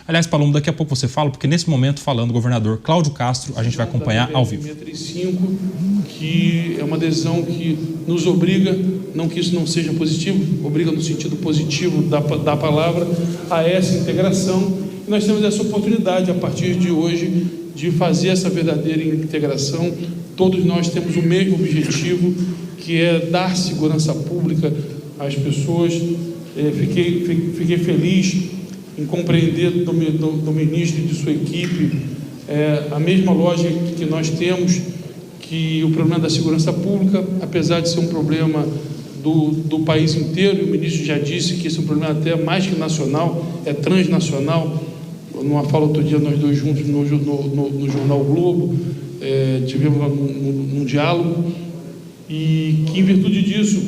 Aliás, Palumbo, daqui a pouco você fala, porque nesse momento, falando o governador Cláudio Castro, a gente vai acompanhar ao vivo. 635, que é uma decisão que nos obriga, não que isso não seja positivo, obriga no sentido positivo da palavra, a essa integração. E nós temos essa oportunidade, a partir de hoje, de fazer essa verdadeira integração. Todos nós temos o mesmo objetivo, que é dar segurança pública às pessoas. Fiquei feliz em compreender do ministro e de sua equipe a mesma lógica que nós temos, que o problema da segurança pública, apesar de ser um problema do país inteiro, e o ministro já disse que esse é um problema até mais que nacional, é transnacional. Numa fala outro dia, nós dois juntos no jornal o Globo, tivemos um diálogo, e que em virtude disso,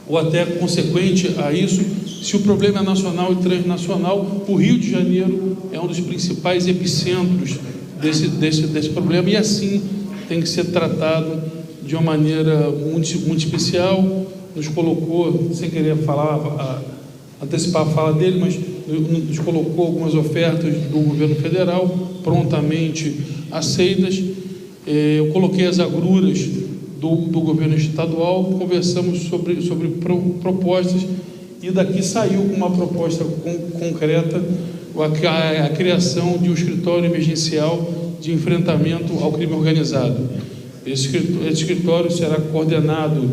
ou até consequente a isso, se o problema é nacional e transnacional, o Rio de Janeiro é um dos principais epicentros desse problema, e assim tem que ser tratado de uma maneira muito especial. Nos colocou, sem querer antecipar a fala dele, mas nos colocou algumas ofertas do governo federal, prontamente aceitas. Eu coloquei as agruras do governo estadual, conversamos sobre propostas, e daqui saiu uma proposta concreta, a criação de um escritório emergencial de enfrentamento ao crime organizado. Esse escritório será coordenado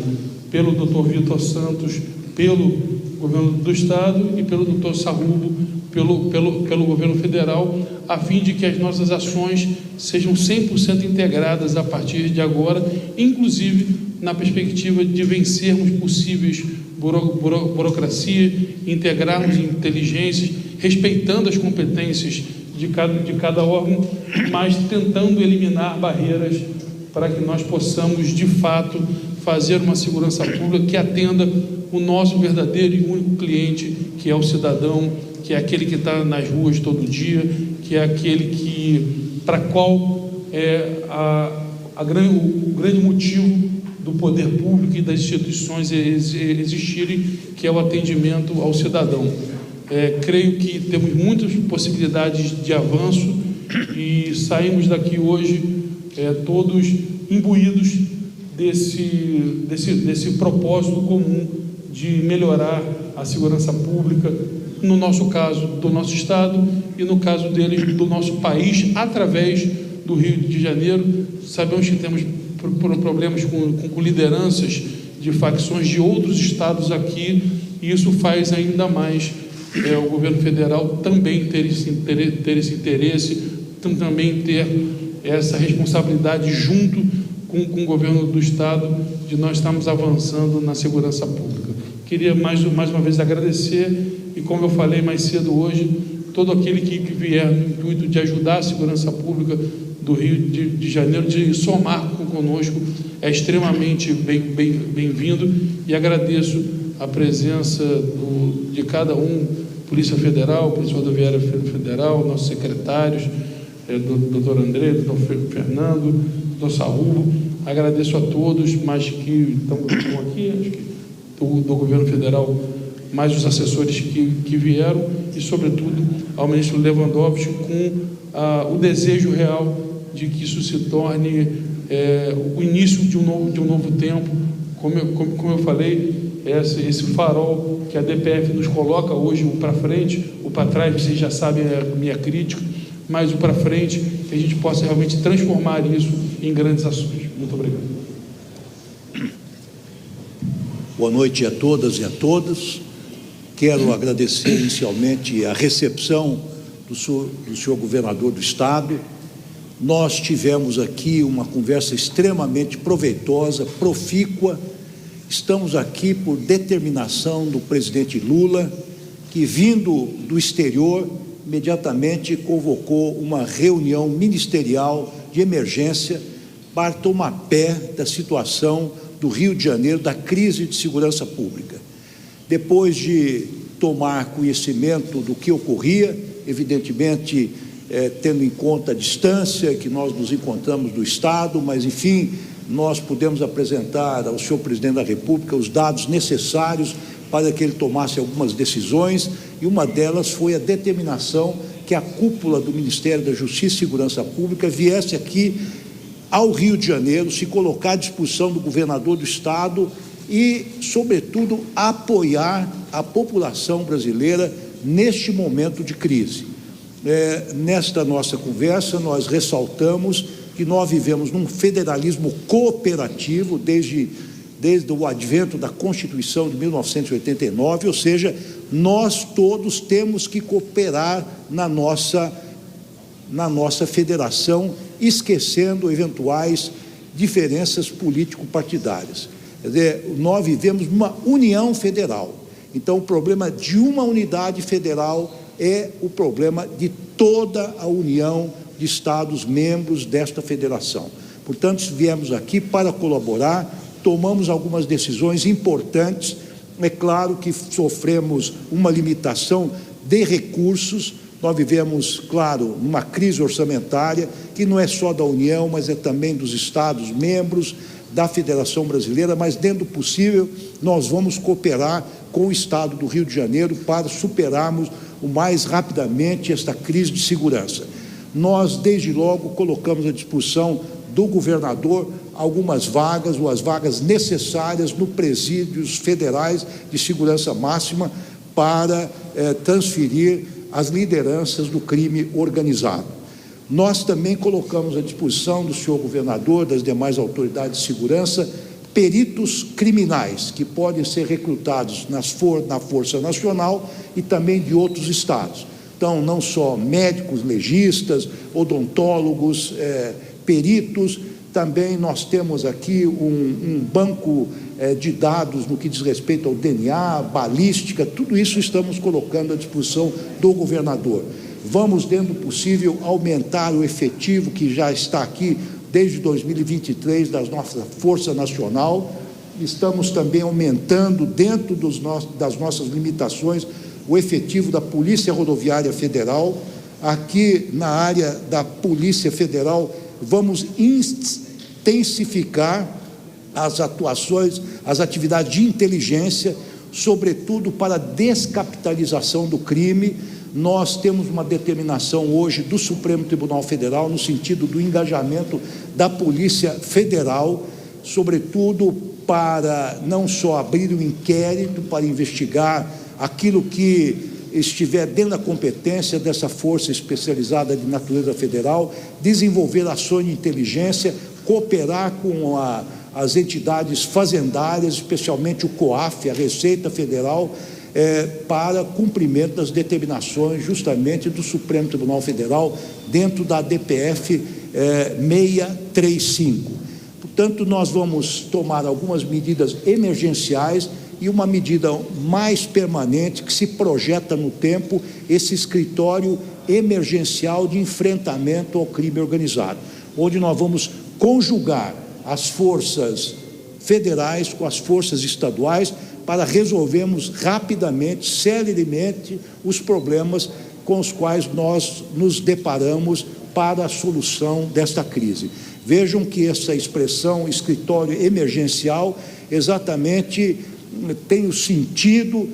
pelo Dr. Vitor Santos, pelo governo do Estado, e pelo Dr. Sarrubo, pelo governo federal, a fim de que as nossas ações sejam 100% integradas a partir de agora, inclusive na perspectiva de vencermos possíveis burocracia, integrarmos inteligências, respeitando as competências de cada órgão, mas tentando eliminar barreiras para que nós possamos, de fato, fazer uma segurança pública que atenda o nosso verdadeiro e único cliente, que é o cidadão, que é aquele que está nas ruas todo dia, que é aquele para qual é o grande motivo do poder público e das instituições existirem, que é o atendimento ao cidadão. Creio que temos muitas possibilidades de avanço e saímos daqui hoje todos imbuídos desse propósito comum de melhorar a segurança pública, no nosso caso, do nosso Estado, e no caso deles, do nosso país, através do Rio de Janeiro. Sabemos que temos problemas com lideranças de facções de outros estados aqui, e isso faz ainda mais o governo federal também ter esse interesse, também ter essa responsabilidade junto com o governo do Estado, de nós estarmos avançando na segurança pública. Queria mais uma vez agradecer, e como eu falei mais cedo hoje, todo aquele que vier no intuito de ajudar a segurança pública do Rio de Janeiro, de somar conosco, é extremamente bem-vindo, e agradeço a presença de cada um, Polícia Federal, Polícia Rodoviária Federal, nossos secretários, doutor André, doutor Fernando, doutor Sarrubo. Agradeço a todos, mas que estão aqui, acho que do governo federal, mais os assessores que vieram, e sobretudo ao ministro Lewandowski, com o desejo real de que isso se torne o início de um novo tempo. Como eu falei, esse farol que a DPF nos coloca hoje, o para frente, o para trás, vocês já sabem a minha crítica, mas o para frente, que a gente possa realmente transformar isso em grandes ações. Muito obrigado. Boa noite a todas e a todos. Quero agradecer inicialmente a recepção do senhor governador do Estado. Nós tivemos aqui uma conversa extremamente proveitosa, profícua. Estamos aqui por determinação do presidente Lula, que, vindo do exterior, imediatamente convocou uma reunião ministerial de emergência para tomar pé da situação do Rio de Janeiro, da crise de segurança pública. Depois de tomar conhecimento do que ocorria, evidentemente, tendo em conta a distância que nós nos encontramos do Estado, mas, enfim, nós pudemos apresentar ao senhor presidente da República os dados necessários para que ele tomasse algumas decisões, e uma delas foi a determinação que a cúpula do Ministério da Justiça e Segurança Pública viesse aqui ao Rio de Janeiro, se colocar à disposição do governador do estado e, sobretudo, apoiar a população brasileira neste momento de crise. Nesta nossa conversa, nós ressaltamos que nós vivemos num federalismo cooperativo desde o advento da Constituição de 1989, ou seja, nós todos temos que cooperar na nossa federação, esquecendo eventuais diferenças político-partidárias. Quer dizer, nós vivemos uma união federal. Então, o problema de uma unidade federal é o problema de toda a união de estados membros desta federação. Portanto, viemos aqui para colaborar, tomamos algumas decisões importantes. É claro que sofremos uma limitação de recursos. Nós vivemos, claro, numa crise orçamentária que não é só da União, mas é também dos estados membros da Federação Brasileira, mas dentro do possível nós vamos cooperar com o estado do Rio de Janeiro para superarmos o mais rapidamente esta crise de segurança. Nós, desde logo, colocamos à disposição do governador algumas vagas, ou as vagas necessárias no presídios federais de segurança máxima para transferir as lideranças do crime organizado. Nós também colocamos à disposição do senhor governador, das demais autoridades de segurança, peritos criminais que podem ser recrutados na Força Nacional e também de outros estados. Então, não só médicos, legistas, odontólogos, peritos, também nós temos aqui um banco de dados no que diz respeito ao DNA, balística, tudo isso estamos colocando à disposição do governador. Vamos, dentro do possível, aumentar o efetivo que já está aqui desde 2023 da nossa Força Nacional. Estamos também aumentando, dentro das nossas limitações, o efetivo da Polícia Rodoviária Federal. Aqui na área da Polícia Federal, vamos intensificar as atuações, as atividades de inteligência, sobretudo para a descapitalização do crime. Nós temos uma determinação hoje do Supremo Tribunal Federal no sentido do engajamento da Polícia Federal, sobretudo para não só abrir um inquérito para investigar aquilo que estiver dentro da competência dessa força especializada de natureza federal, desenvolver ações de inteligência, cooperar com as entidades fazendárias, especialmente o COAF, a Receita Federal, para cumprimento das determinações justamente do Supremo Tribunal Federal dentro da DPF 635. Portanto, nós vamos tomar algumas medidas emergenciais e uma medida mais permanente que se projeta no tempo, esse escritório emergencial de enfrentamento ao crime organizado, onde nós vamos conjugar as forças federais com as forças estaduais para resolvermos rapidamente, celeremente, os problemas com os quais nós nos deparamos para a solução desta crise. Vejam que essa expressão escritório emergencial exatamente tem o sentido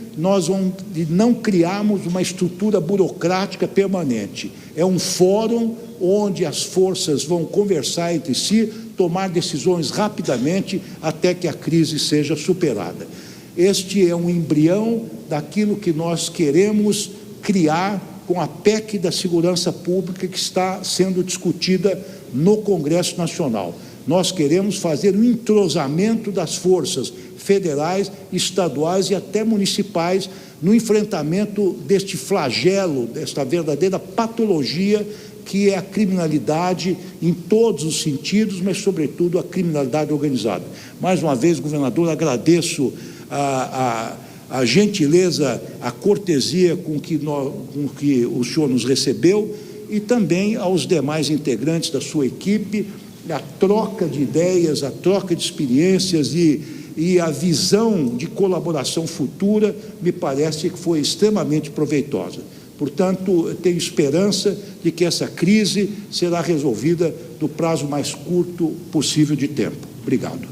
de não criarmos uma estrutura burocrática permanente. É um fórum onde as forças vão conversar entre si, tomar decisões rapidamente até que a crise seja superada. Este é um embrião daquilo que nós queremos criar com a PEC da Segurança Pública que está sendo discutida no Congresso Nacional. Nós queremos fazer um entrosamento das forças federais, estaduais e até municipais no enfrentamento deste flagelo, desta verdadeira patologia que é a criminalidade em todos os sentidos, mas sobretudo a criminalidade organizada. Mais uma vez, governador, agradeço a gentileza, a cortesia com que o senhor nos recebeu e também aos demais integrantes da sua equipe, a troca de ideias, a troca de experiências e a visão de colaboração futura me parece que foi extremamente proveitosa. Portanto, eu tenho esperança de que essa crise será resolvida no prazo mais curto possível de tempo. Obrigado.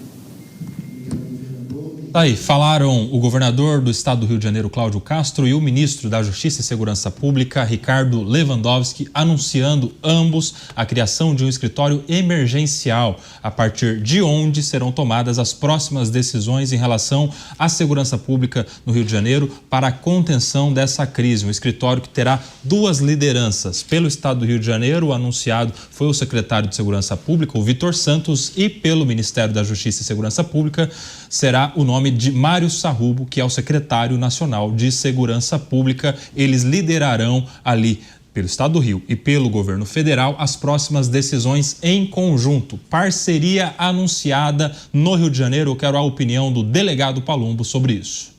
Aí, falaram o governador do estado do Rio de Janeiro, Cláudio Castro, e o ministro da Justiça e Segurança Pública, Ricardo Lewandowski, anunciando ambos a criação de um escritório emergencial, a partir de onde serão tomadas as próximas decisões em relação à segurança pública no Rio de Janeiro para a contenção dessa crise. Um escritório que terá duas lideranças. Pelo estado do Rio de Janeiro, o anunciado foi o secretário de Segurança Pública, o Vitor Santos, e pelo Ministério da Justiça e Segurança Pública será o nome de Mário Sarrubo, que é o secretário nacional de Segurança Pública. Eles liderarão ali, pelo Estado do Rio e pelo governo federal, as próximas decisões em conjunto. Parceria anunciada no Rio de Janeiro. Eu quero a opinião do delegado Palumbo sobre isso.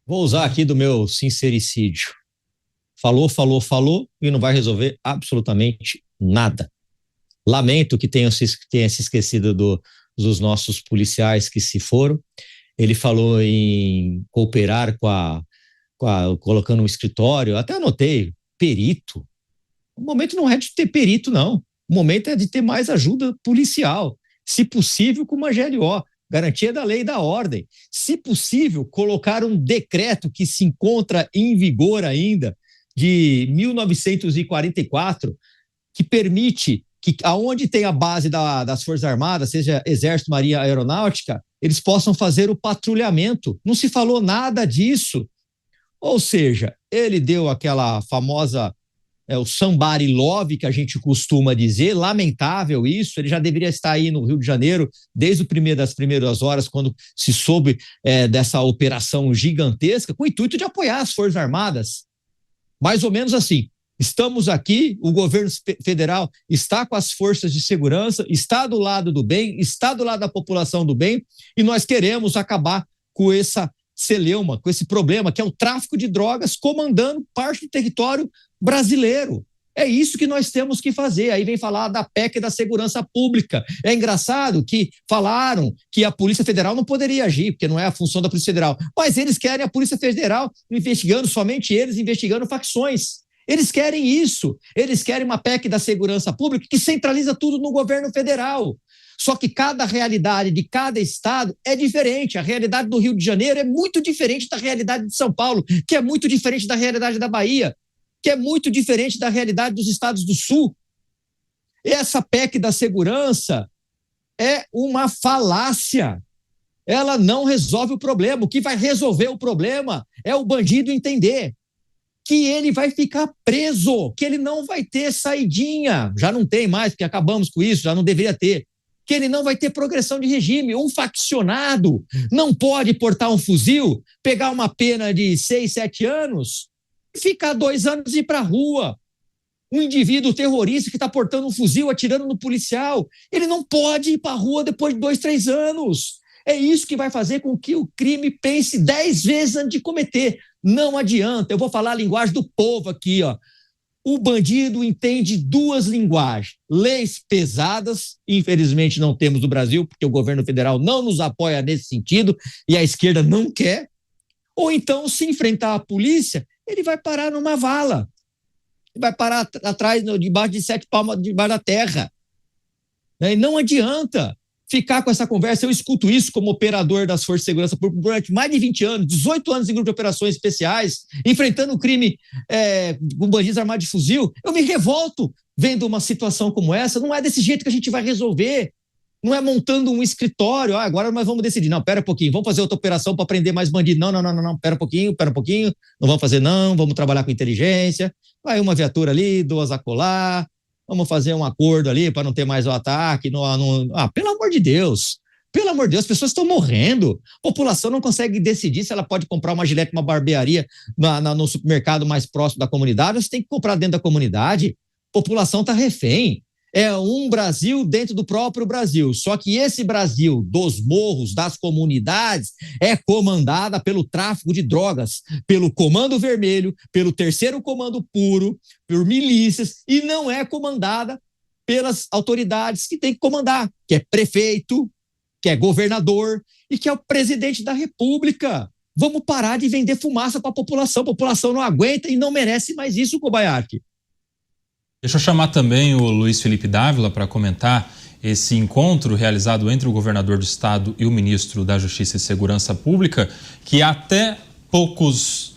Vou usar aqui do meu sincericídio. Falou e não vai resolver absolutamente nada. Lamento que tenha se esquecido dos nossos policiais que se foram. Ele falou em cooperar colocando um escritório, até anotei, perito. O momento não é de ter perito, não. O momento é de ter mais ajuda policial. Se possível, com uma GLO, garantia da lei e da ordem. Se possível, colocar um decreto que se encontra em vigor ainda, de 1944, que permite que aonde tem a base das Forças Armadas, seja Exército, Marinha, Aeronáutica, eles possam fazer o patrulhamento. Não se falou nada disso. Ou seja, ele deu aquela famosa, o somebody love, que a gente costuma dizer, lamentável isso. Ele já deveria estar aí no Rio de Janeiro desde das primeiras horas, quando se soube dessa operação gigantesca, com o intuito de apoiar as Forças Armadas. Mais ou menos assim. Estamos aqui, o governo federal está com as forças de segurança, está do lado do bem, está do lado da população do bem, e nós queremos acabar com essa celeuma, com esse problema, que é o tráfico de drogas comandando parte do território brasileiro. É isso que nós temos que fazer. Aí vem falar da PEC da segurança pública. É engraçado que falaram que a Polícia Federal não poderia agir, porque não é a função da Polícia Federal. Mas eles querem a Polícia Federal investigando, somente eles, investigando facções. Eles querem isso. Eles querem uma PEC da segurança pública que centraliza tudo no governo federal. Só que cada realidade de cada estado é diferente. A realidade do Rio de Janeiro é muito diferente da realidade de São Paulo, que é muito diferente da realidade da Bahia, que é muito diferente da realidade dos estados do Sul. Essa PEC da segurança é uma falácia. Ela não resolve o problema. O que vai resolver o problema é o bandido entender que ele vai ficar preso, que ele não vai ter saidinha. Já não tem mais, porque acabamos com isso, já não deveria ter. Que ele não vai ter progressão de regime. Um faccionado não pode portar um fuzil, pegar uma pena de 6, 7 anos... ficar 2 anos e ir para a rua. Um indivíduo terrorista que está portando um fuzil, atirando no policial, ele não pode ir para a rua depois de 2, 3 anos. É isso que vai fazer com que o crime pense 10 vezes antes de cometer. Não adianta. Eu vou falar a linguagem do povo aqui, ó. O bandido entende 2 linguagens. Leis pesadas, infelizmente não temos no Brasil, porque o governo federal não nos apoia nesse sentido e a esquerda não quer. Ou então, se enfrentar a polícia, ele vai parar numa vala. Ele vai parar atrás, debaixo de 7 palmas, debaixo da terra. E não adianta ficar com essa conversa. Eu escuto isso como operador das Forças de Segurança Pública durante mais de 20 anos, 18 anos em grupo de operações especiais, enfrentando o crime com bandidos armados de fuzil. Eu me revolto vendo uma situação como essa. Não é desse jeito que a gente vai resolver. Não é montando um escritório, agora nós vamos decidir. Não, pera um pouquinho, vamos fazer outra operação para prender mais bandido. Não, pera um pouquinho, não vamos fazer não, vamos trabalhar com inteligência. Vai uma viatura ali, 2 acolá, vamos fazer um acordo ali para não ter mais o ataque. Pelo amor de Deus, as pessoas estão morrendo. A população não consegue decidir se ela pode comprar uma gilete, uma barbearia no supermercado mais próximo da comunidade, ou se tem que comprar dentro da comunidade. A população está refém. É um Brasil dentro do próprio Brasil. Só que esse Brasil dos morros, das comunidades, é comandada pelo tráfico de drogas, pelo Comando Vermelho, pelo 3º Comando Puro, por milícias, e não é comandada pelas autoridades que tem que comandar, que é prefeito, que é governador e que é o presidente da República. Vamos parar de vender fumaça para a população não aguenta e não merece mais isso, Kobayashi. Deixa eu chamar também o Luiz Felipe Dávila para comentar esse encontro realizado entre o governador do estado e o ministro da Justiça e Segurança Pública, que até poucas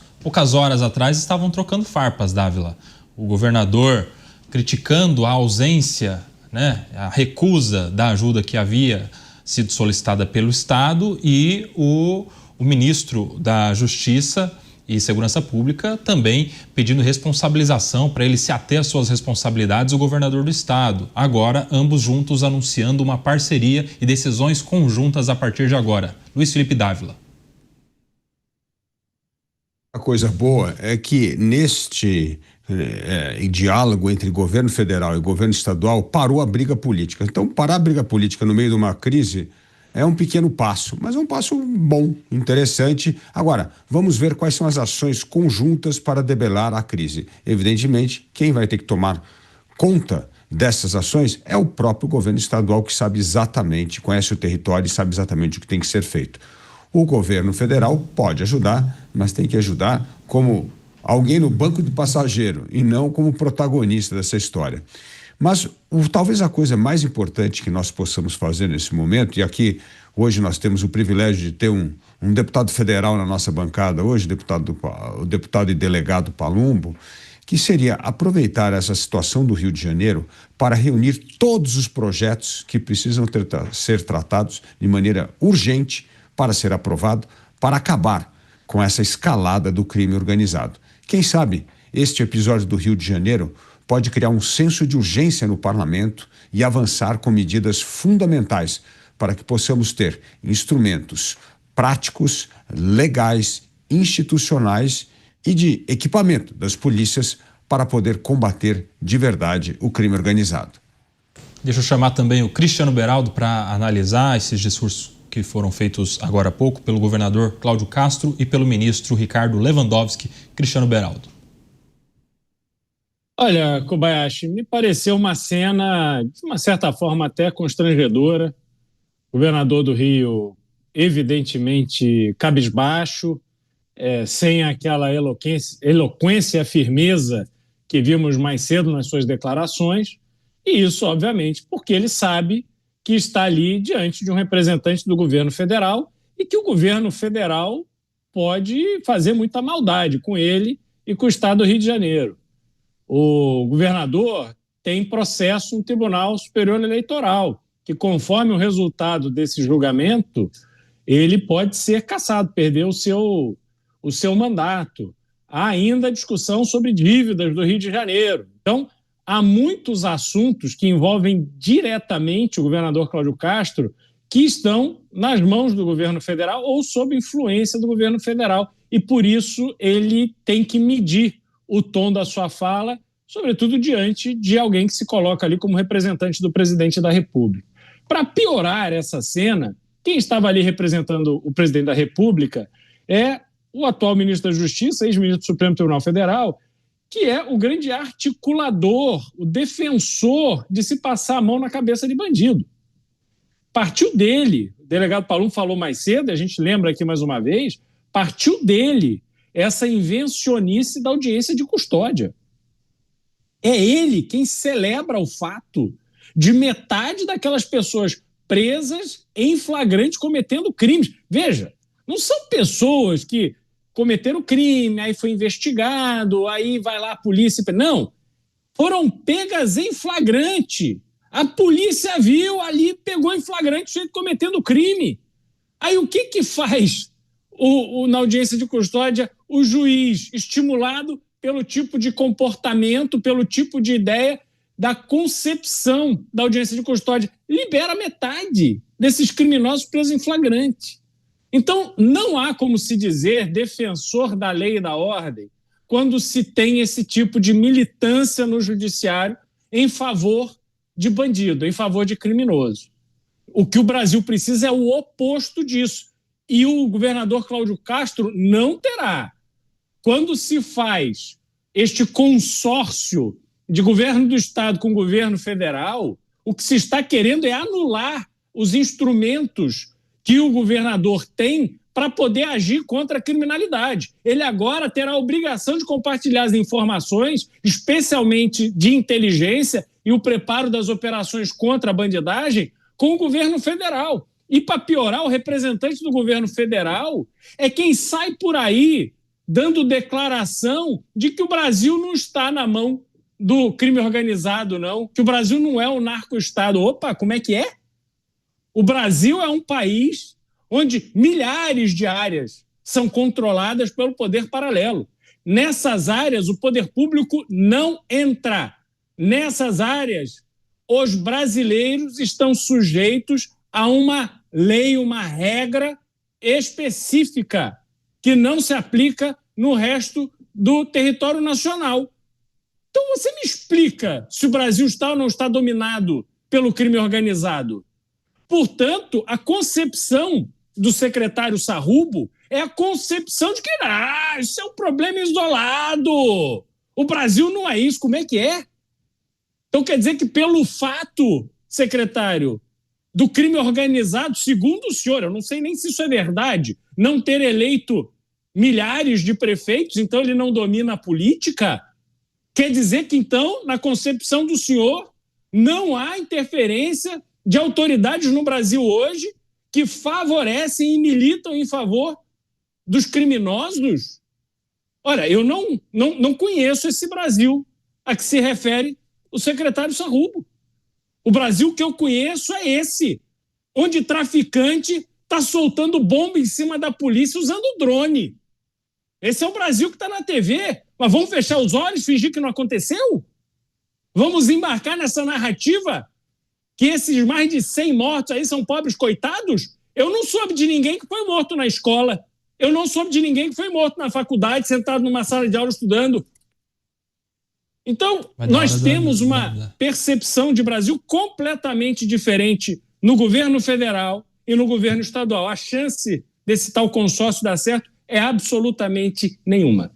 horas atrás estavam trocando farpas, Dávila. O governador criticando a ausência, né, a recusa da ajuda que havia sido solicitada pelo estado, e o ministro da Justiça e Segurança Pública também pedindo responsabilização para ele se ater às suas responsabilidades, o governador do estado. Agora, ambos juntos anunciando uma parceria e decisões conjuntas a partir de agora. Luiz Felipe Dávila. A coisa boa é que neste diálogo entre governo federal e governo estadual parou a briga política. Então, parar a briga política no meio de uma crise é um pequeno passo, mas é um passo bom, interessante. Agora, vamos ver quais são as ações conjuntas para debelar a crise. Evidentemente, quem vai ter que tomar conta dessas ações é o próprio governo estadual, que sabe exatamente, conhece o território e sabe exatamente o que tem que ser feito. O governo federal pode ajudar, mas tem que ajudar como alguém no banco de passageiro e não como protagonista dessa história. Mas talvez a coisa mais importante que nós possamos fazer nesse momento, e aqui hoje nós temos o privilégio de ter um deputado federal na nossa bancada hoje, o deputado e delegado Palumbo, que seria aproveitar essa situação do Rio de Janeiro para reunir todos os projetos que precisam ser tratados de maneira urgente para ser aprovado, para acabar com essa escalada do crime organizado. Quem sabe este episódio do Rio de Janeiro pode criar um senso de urgência no parlamento e avançar com medidas fundamentais para que possamos ter instrumentos práticos, legais, institucionais e de equipamento das polícias para poder combater de verdade o crime organizado. Deixa eu chamar também o Cristiano Beraldo para analisar esses discursos que foram feitos agora há pouco pelo governador Cláudio Castro e pelo ministro Ricardo Lewandowski. Cristiano Beraldo. Olha, Kobayashi, me pareceu uma cena, de uma certa forma, até constrangedora. O governador do Rio, evidentemente, cabisbaixo, sem aquela eloquência e firmeza que vimos mais cedo nas suas declarações. E isso, obviamente, porque ele sabe que está ali diante de um representante do governo federal e que o governo federal pode fazer muita maldade com ele e com o estado do Rio de Janeiro. O governador tem processo no Tribunal Superior Eleitoral, que, conforme o resultado desse julgamento, ele pode ser cassado, perder o seu mandato. Há ainda discussão sobre dívidas do Rio de Janeiro. Então, há muitos assuntos que envolvem diretamente o governador Cláudio Castro que estão nas mãos do governo federal ou sob influência do governo federal. E, por isso, ele tem que medir o tom da sua fala, sobretudo diante de alguém que se coloca ali como representante do presidente da República. Para piorar essa cena, quem estava ali representando o presidente da República é o atual ministro da Justiça, ex-ministro do Supremo Tribunal Federal, que é o grande articulador, o defensor de se passar a mão na cabeça de bandido. Partiu dele, o delegado Palumbo falou mais cedo, a gente lembra aqui mais uma vez, partiu dele essa invencionice da audiência de custódia. É ele quem celebra o fato de metade daquelas pessoas presas em flagrante cometendo crimes. Veja, não são pessoas que cometeram crime, aí foi investigado, aí vai lá a polícia... Não, foram pegas em flagrante. A polícia viu ali, pegou em flagrante o sujeito cometendo crime. Aí o que faz na audiência de custódia o juiz, estimulado pelo tipo de comportamento, pelo tipo de ideia da concepção da audiência de custódia? Libera metade desses criminosos presos em flagrante. Então, não há como se dizer defensor da lei e da ordem quando se tem esse tipo de militância no judiciário em favor de bandido, em favor de criminoso. O que o Brasil precisa é o oposto disso. E o governador Cláudio Castro não terá. Quando se faz este consórcio de governo do Estado com governo federal, o que se está querendo é anular os instrumentos que o governador tem para poder agir contra a criminalidade. Ele agora terá a obrigação de compartilhar as informações, especialmente de inteligência e o preparo das operações contra a bandidagem, com o governo federal. E, para piorar, o representante do governo federal é quem sai por aí dando declaração de que o Brasil não está na mão do crime organizado, não, que o Brasil não é um narco-estado. Opa, como é que é? O Brasil é um país onde milhares de áreas são controladas pelo poder paralelo. Nessas áreas, o poder público não entra. Nessas áreas, os brasileiros estão sujeitos a uma lei, uma regra específica que não se aplica no resto do território nacional. Então você me explica se o Brasil está ou não está dominado pelo crime organizado. Portanto, a concepção do secretário Sarrubo é a concepção de que isso é um problema isolado. O Brasil não é isso. Como é que é? Então quer dizer que pelo fato, secretário, do crime organizado, segundo o senhor, eu não sei nem se isso é verdade, não ter eleito milhares de prefeitos, então ele não domina a política, quer dizer que então, na concepção do senhor, não há interferência de autoridades no Brasil hoje que favorecem e militam em favor dos criminosos? Olha, eu não conheço esse Brasil a que se refere o secretário Sarrubo. O Brasil que eu conheço é esse, onde traficante está soltando bomba em cima da polícia usando drone. Esse é o Brasil que está na TV. Mas vamos fechar os olhos, fingir que não aconteceu? Vamos embarcar nessa narrativa que esses mais de 100 mortos aí são pobres coitados? Eu não soube de ninguém que foi morto na escola. Eu não soube de ninguém que foi morto na faculdade, sentado numa sala de aula estudando. Então, nós temos uma percepção de Brasil completamente diferente no governo federal e no governo estadual. A chance desse tal consórcio dar certo é absolutamente nenhuma.